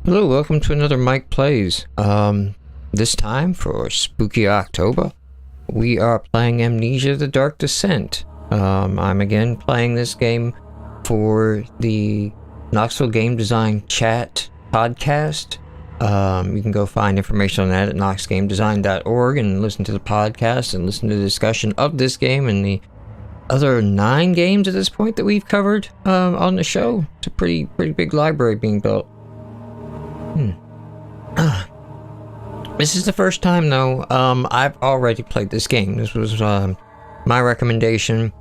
Hello, welcome to another Mike Plays. This time for Spooky October, we are playing Amnesia: The Dark Descent. I'm again playing this game for the Knoxville Game Design Chat podcast. You can go find information on that at knoxgamedesign.org and listen to the podcast and listen to the discussion of this game and the other 9 games at this point that we've covered on the show. It's a pretty big library being built. This is the first time though I've already played this game. This was my recommendation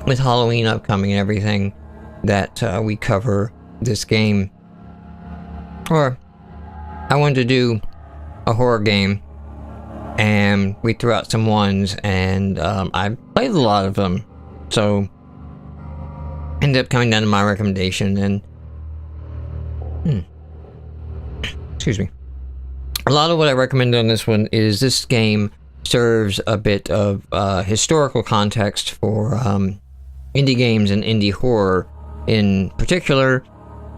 with Halloween upcoming and everything that we cover this game. Or I wanted to do a horror game and we threw out some ones and I played a lot of them, so ended up coming down to my recommendation. And excuse me. A lot of what I recommend on this one is this game serves a bit of historical context for indie games and indie horror in particular.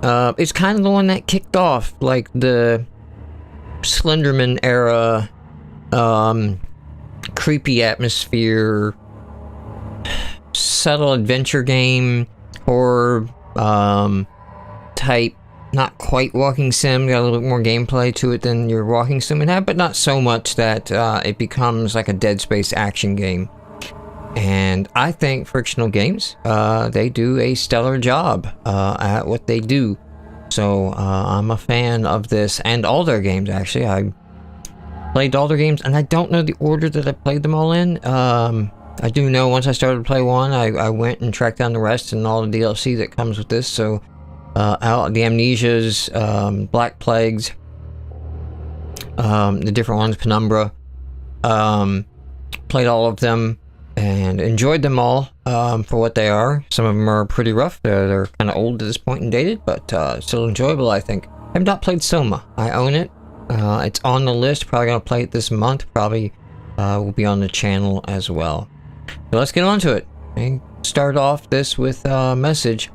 It's kind of the one that kicked off like the Slenderman era, creepy atmosphere, subtle adventure game, horror type. Not quite walking sim, got a little bit more gameplay to it than your walking sim would have, but not so much that it becomes like a Dead Space action game. And I think Frictional Games, they do a stellar job at what they do. So I'm a fan of this and all their games, actually. I played all their games, and I don't know the order that I played them all in. I do know once I started to play one, I went and tracked down the rest and all the DLC that comes with this. So out the Amnesias, Black Plagues, the different ones, Penumbra, played all of them and enjoyed them all for what they are. Some of them are pretty rough. They're kind of old at this point and dated, but still enjoyable, I think. I have not played Soma. I own it. It's on the list. Probably going to play it this month. Probably will be on the channel as well. So let's get on to it. Okay. Start off this with a message.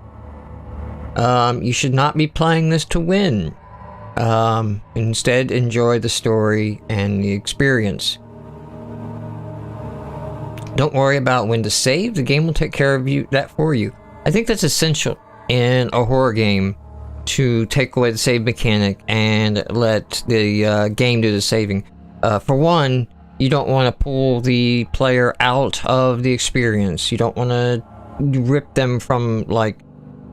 You should not be playing this to win. Instead, enjoy the story and the experience. Don't worry about when to save. The game will take care of that for you. I think that's essential in a horror game, to take away the save mechanic and let the game do the saving. For one, you don't want to pull the player out of the experience. You don't want to rip them from like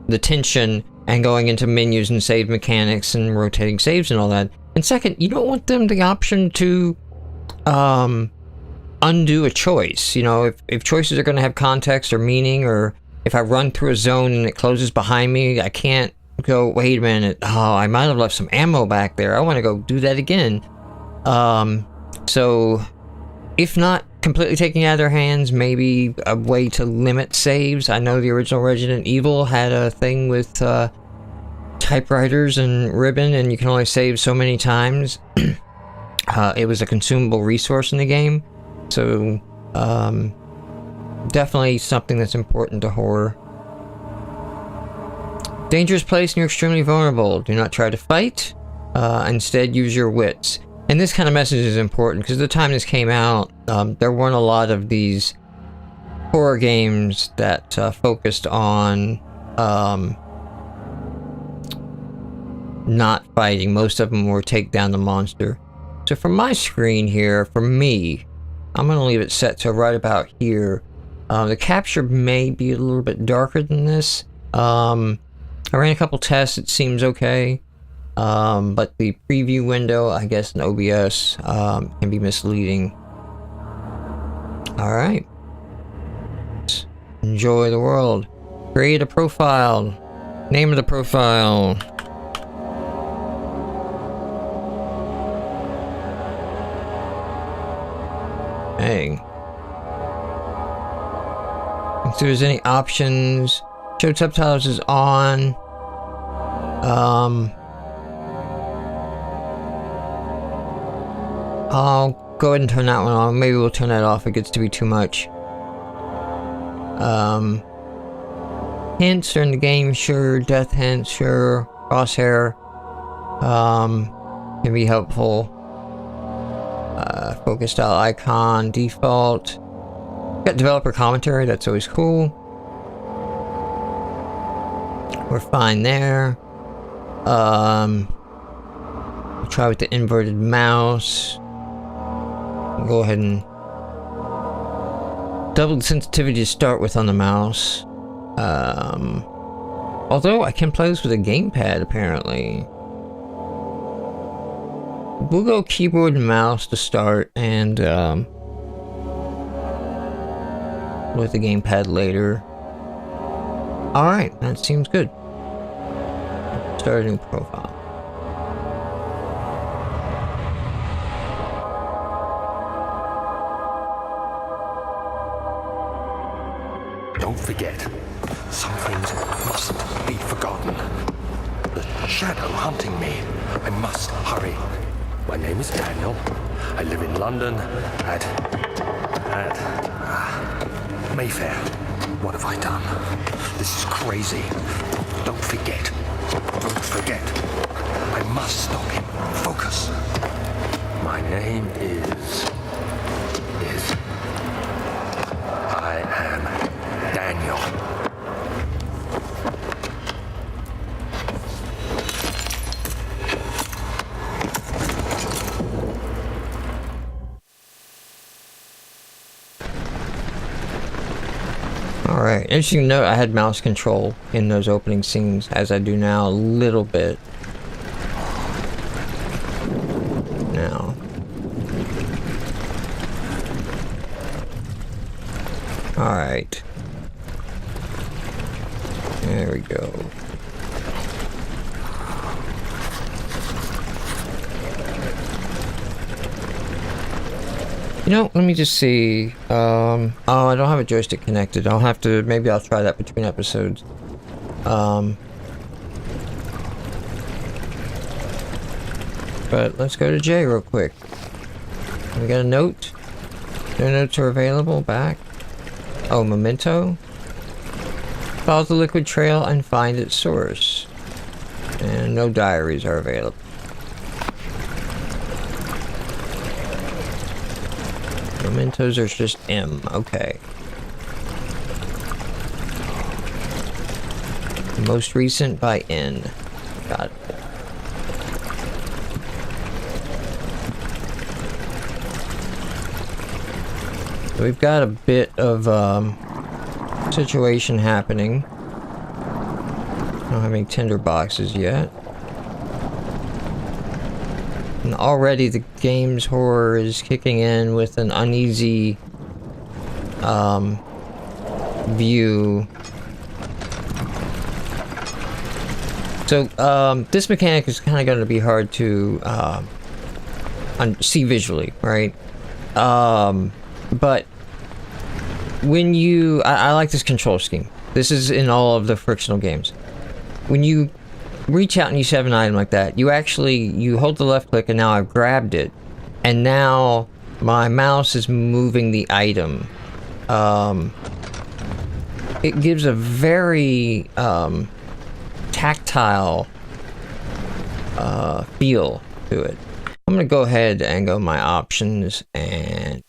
the tension and going into menus and save mechanics and rotating saves and all that. And second, you don't want them the option to undo a choice. You know, if choices are going to have context or meaning, or if I run through a zone and it closes behind me, I can't go, wait a minute, oh, I might have left some ammo back there, I want to go do that again. So if not completely taking it out of their hands, maybe a way to limit saves. I know the original Resident Evil had a thing with typewriters and ribbon, and you can only save so many times. It was a consumable resource in the game, so definitely something that's important to horror. Dangerous place and you're extremely vulnerable. Do not try to fight. Instead, use your wits. And this kind of message is important because the time this came out, there weren't a lot of these horror games that focused on not fighting. Most of them were take down the monster. So from my screen here, for me, I'm going to leave it set to right about here. The capture may be a little bit darker than this. I ran a couple tests, it seems okay. But the preview window, I guess in OBS, can be misleading. Alright. Enjoy the world. Create a profile. Name of the profile. Hey. If there's any options, show subtitles is on. I'll go ahead and turn that one on. Maybe we'll turn that off if it gets to be too much. Hints are in the game, sure. Death hints, sure. Crosshair can be helpful. Focus style icon, default. Got developer commentary, that's always cool. We're fine there. Try with the inverted mouse. Go ahead and double the sensitivity to start with on the mouse. Although I can play this with a gamepad apparently. We'll go keyboard and mouse to start, and with the gamepad later. Alright, that seems good. Start a new profile. Don't forget, some things mustn't be forgotten. The shadow hunting me. I must hurry. My name is Daniel. I live in London at Mayfair. What have I done? This is crazy. Don't forget. Don't forget. I must stop him. Focus. My name is... I am Daniel. Alright, interesting note, I had mouse control in those opening scenes, as I do now a little bit. Now. Alright. There we go. You know, let me just see. Oh, I don't have a joystick connected. I'll have to, maybe I'll try that between episodes. But let's go to J real quick. We got a note. No notes are available. Back. Oh, memento. Follow the liquid trail and find its source. And no diaries are available. Mementos are just M. Okay. Most recent by N. Got it. So we've got a bit of situation happening. I don't have any tinder boxes yet. And already the game's horror is kicking in with an uneasy view. So this mechanic is kind of going to be hard to see visually, right? But when you... I like this control scheme. This is in all of the frictional games. When you reach out and you have an item like that, you hold the left click, and now I've grabbed it, and now my mouse is moving the item. It gives a very tactile feel to it. I'm gonna go ahead and go my options, and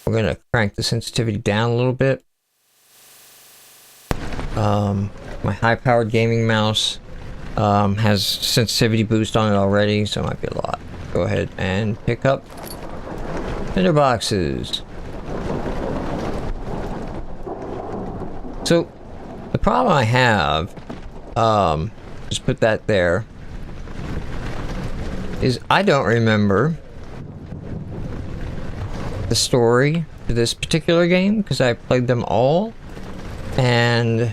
we're gonna crank the sensitivity down a little bit. My high-powered gaming mouse has sensitivity boost on it already, so it might be a lot. Go ahead and pick up tinder boxes. So the problem I have, just put that there, is I don't remember the story to this particular game because I played them all, and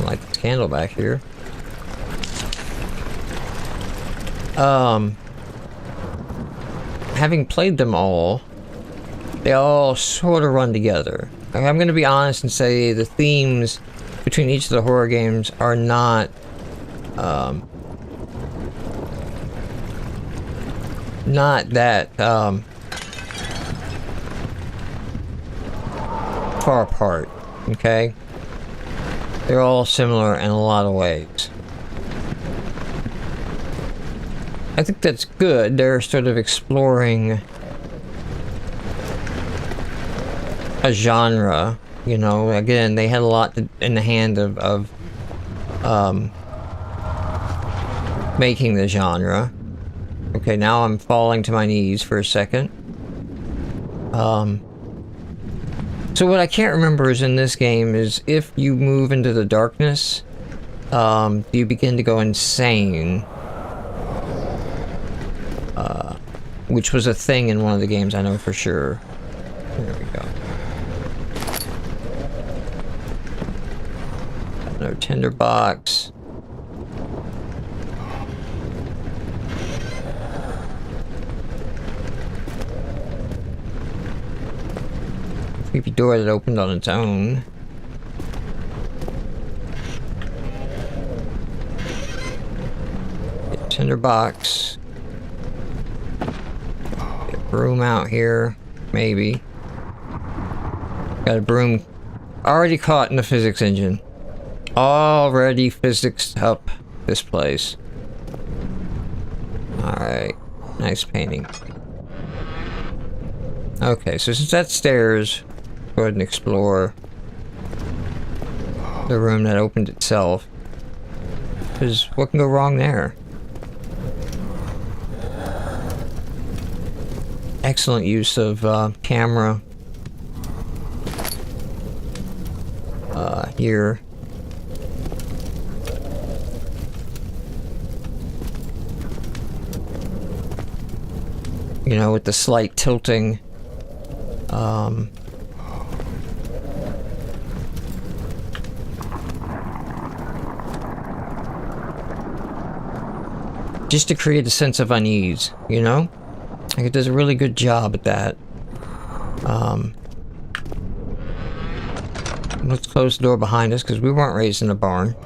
light this candle back here. Having played them all, they all sort of run together. I'm going to be honest and say the themes between each of the horror games are not not that far apart, okay? They're all similar in a lot of ways. I think that's good. They're sort of exploring a genre, you know. Again, they had a lot in the hand of making the genre. Okay, now I'm falling to my knees for a second. So what I can't remember is in this game is if you move into the darkness, you begin to go insane. Which was a thing in one of the games, I know for sure. There we go. Another tinderbox. Creepy door that opened on its own. Tinderbox. Get a broom out here, maybe. Got a broom already caught in the physics engine. Already physicsed up this place. Alright, nice painting. Okay, so since that's stairs, go ahead and explore the room that opened itself. Because what can go wrong there? Excellent use of camera here. You know, with the slight tilting. Just to create a sense of unease, you know? Like, it does a really good job at that. Let's close the door behind us, because we weren't raised in a barn.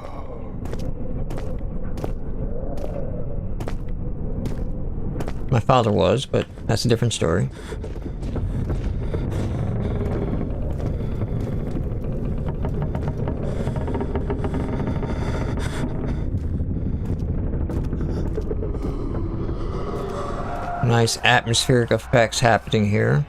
My father was, but that's a different story. Nice atmospheric effects happening here.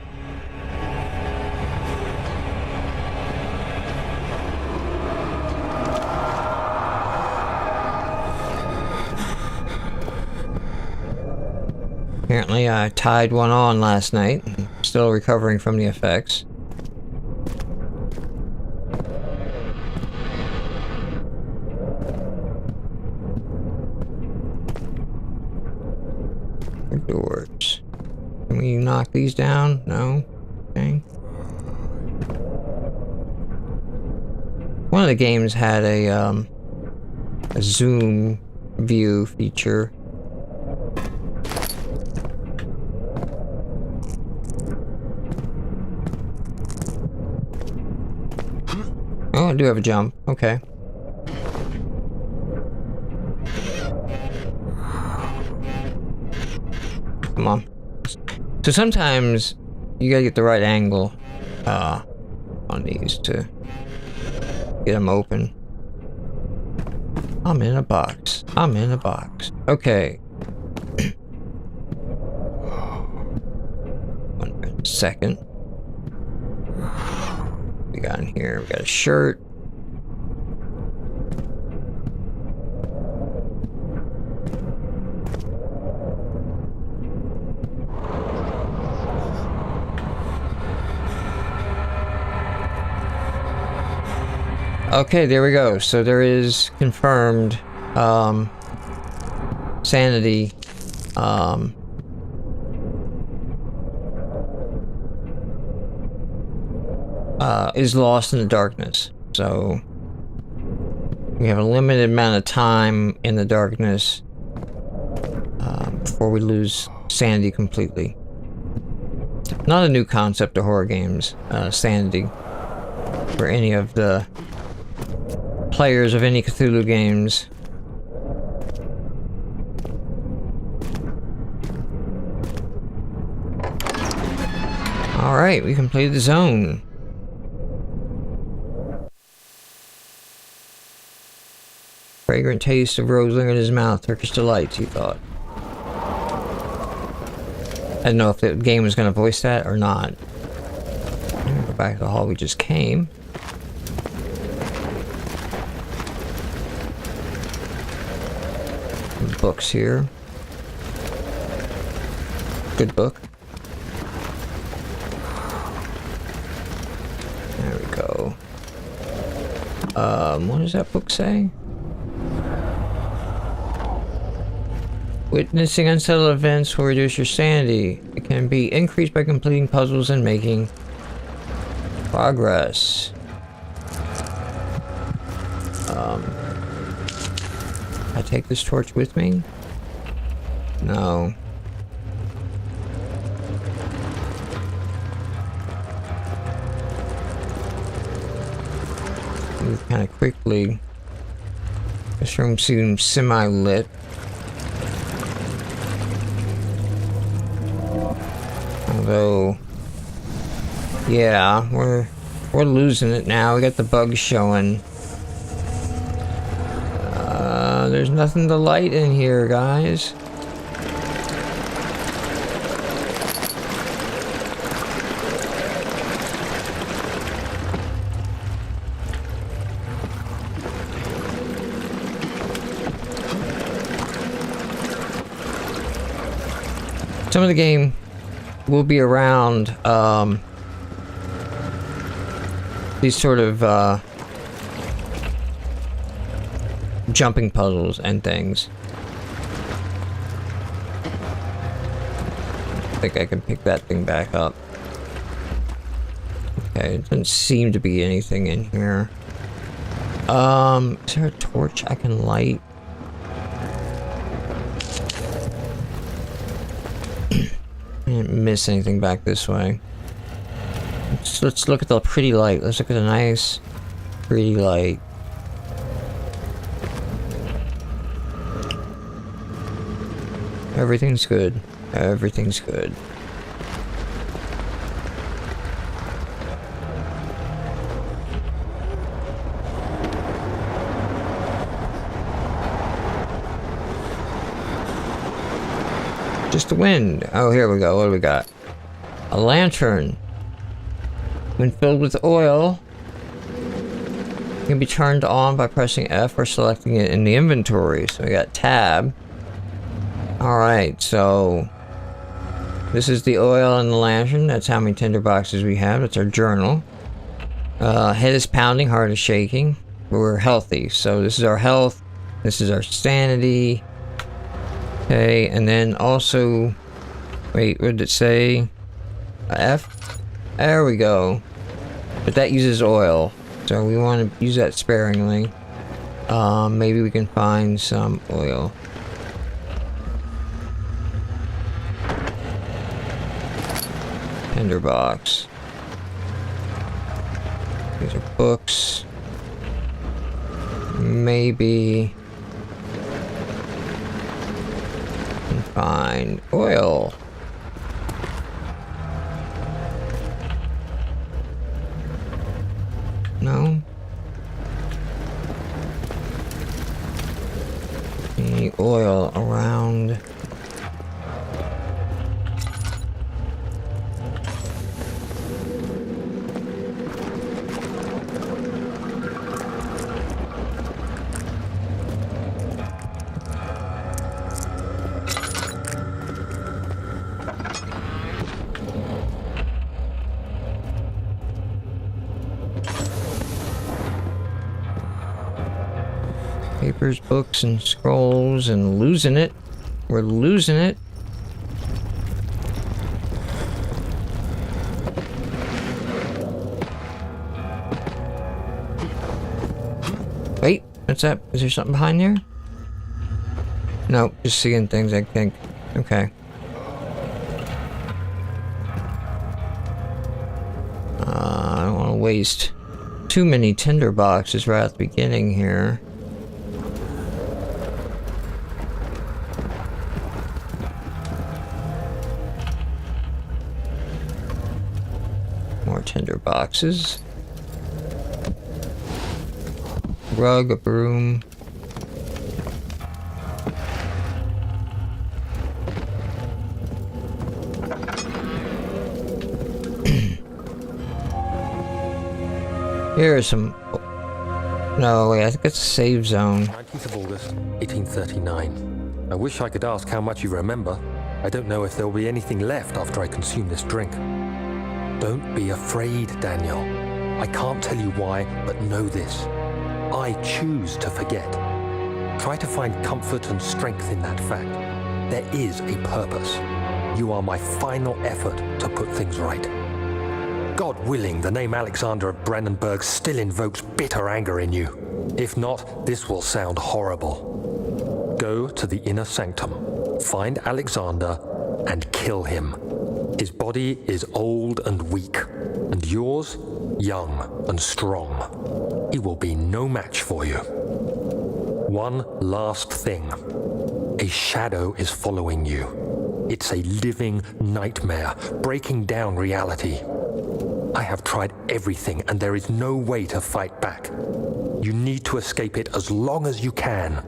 Apparently I tied one on last night. Still recovering from the effects. Doors. Can we knock these down? No? Okay. One of the games had a zoom view feature. Oh, I do have a jump. Okay. Come on. So sometimes you gotta get the right angle on these to get them open. I'm in a box. I'm in a box. Okay. 1 second. We got in here. We got a shirt. Okay, there we go. So there is confirmed sanity is lost in the darkness. So we have a limited amount of time in the darkness before we lose sanity completely. Not a new concept to horror games, sanity, for any of the players of any Cthulhu games. Alright, we completed the zone. Fragrant taste of rose lingered in his mouth. Turkish delights, he thought. I didn't know if the game was going to voice that or not. Go back to the hall we just came. Books here. Good book. There we go. What does that book say? Witnessing unsettled events will reduce your sanity. It can be increased by completing puzzles and making progress. I take this torch with me? No. Move kind of quickly. This room seems semi-lit. Although, yeah, we're losing it now. We got the bugs showing. There's nothing to light in here, guys. Some of the game will be around these sort of jumping puzzles and things. I think I can pick that thing back up. Okay, it doesn't seem to be anything in here. Is there a torch I can light? I didn't miss anything back this way. Let's look at the pretty light. Let's look at the nice, pretty light. Everything's good. Everything's good. Just the wind. Oh, here we go. What do we got? A lantern. When filled with oil, it can be turned on by pressing F or selecting it in the inventory. So we got tab. Alright, so this is the oil in the lantern. That's how many tinder boxes we have. That's our journal. Head is pounding, heart is shaking. We're healthy. So this is our health. This is our sanity. Okay, and then also, wait, what did it say? F? There we go. But that uses oil. So we want to use that sparingly. Maybe we can find some oil. Tinderbox. These are books. Maybe can find oil. No. Any oil around? Papers, books, and scrolls, and losing it. We're losing it. Wait, what's that? Is there something behind there? Nope, just seeing things, I think. Okay. I don't want to waste too many tinder boxes right at the beginning here. More tinder boxes. Rug, a broom. Here are some... No, wait, I think it's a save zone. 19th of August, 1839. I wish I could ask how much you remember. I don't know if there will be anything left after I consume this drink. Don't be afraid, Daniel. I can't tell you why, but know this. I choose to forget. Try to find comfort and strength in that fact. There is a purpose. You are my final effort to put things right. God willing, the name Alexander of Brandenburg still invokes bitter anger in you. If not, this will sound horrible. Go to the inner sanctum, find Alexander, and kill him. His body is old and weak, and yours, young and strong. He will be no match for you. One last thing. A shadow is following you. It's a living nightmare, breaking down reality. I have tried everything, and there is no way to fight back. You need to escape it as long as you can.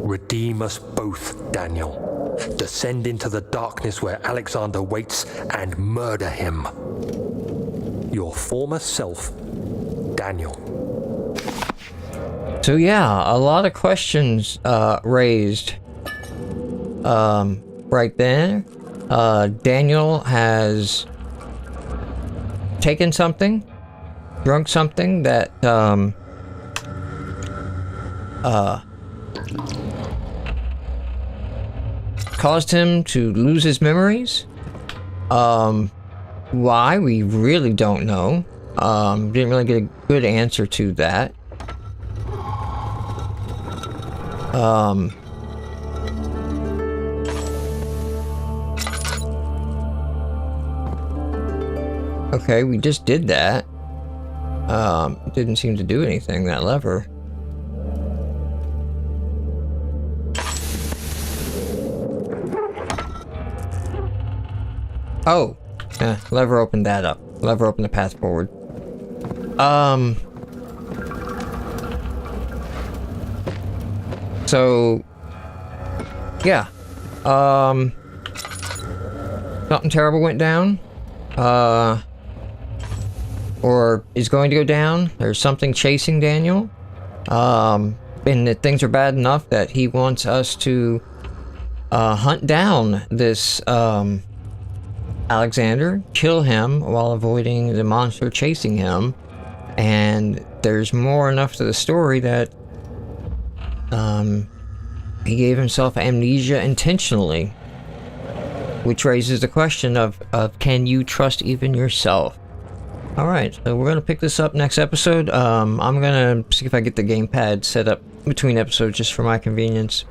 Redeem us both, Daniel. Descend into the darkness where Alexander waits and murder him. Your former self, Daniel. So yeah, a lot of questions raised right there. Daniel has taken something, drunk something that caused him to lose his memories. Why, we really don't know. Didn't really get a good answer to that. Okay, we just did that. Didn't seem to do anything, that lever. Oh, lever opened that up. Lever opened the path forward. So, yeah. Something terrible went down. Or is going to go down. There's something chasing Daniel. And that things are bad enough that he wants us to hunt down this Alexander, kill him while avoiding the monster chasing him. And there's more enough to the story that he gave himself amnesia intentionally, which raises the question of can you trust even yourself? Alright, so we're gonna pick this up next episode. I'm gonna see if I get the gamepad set up between episodes just for my convenience.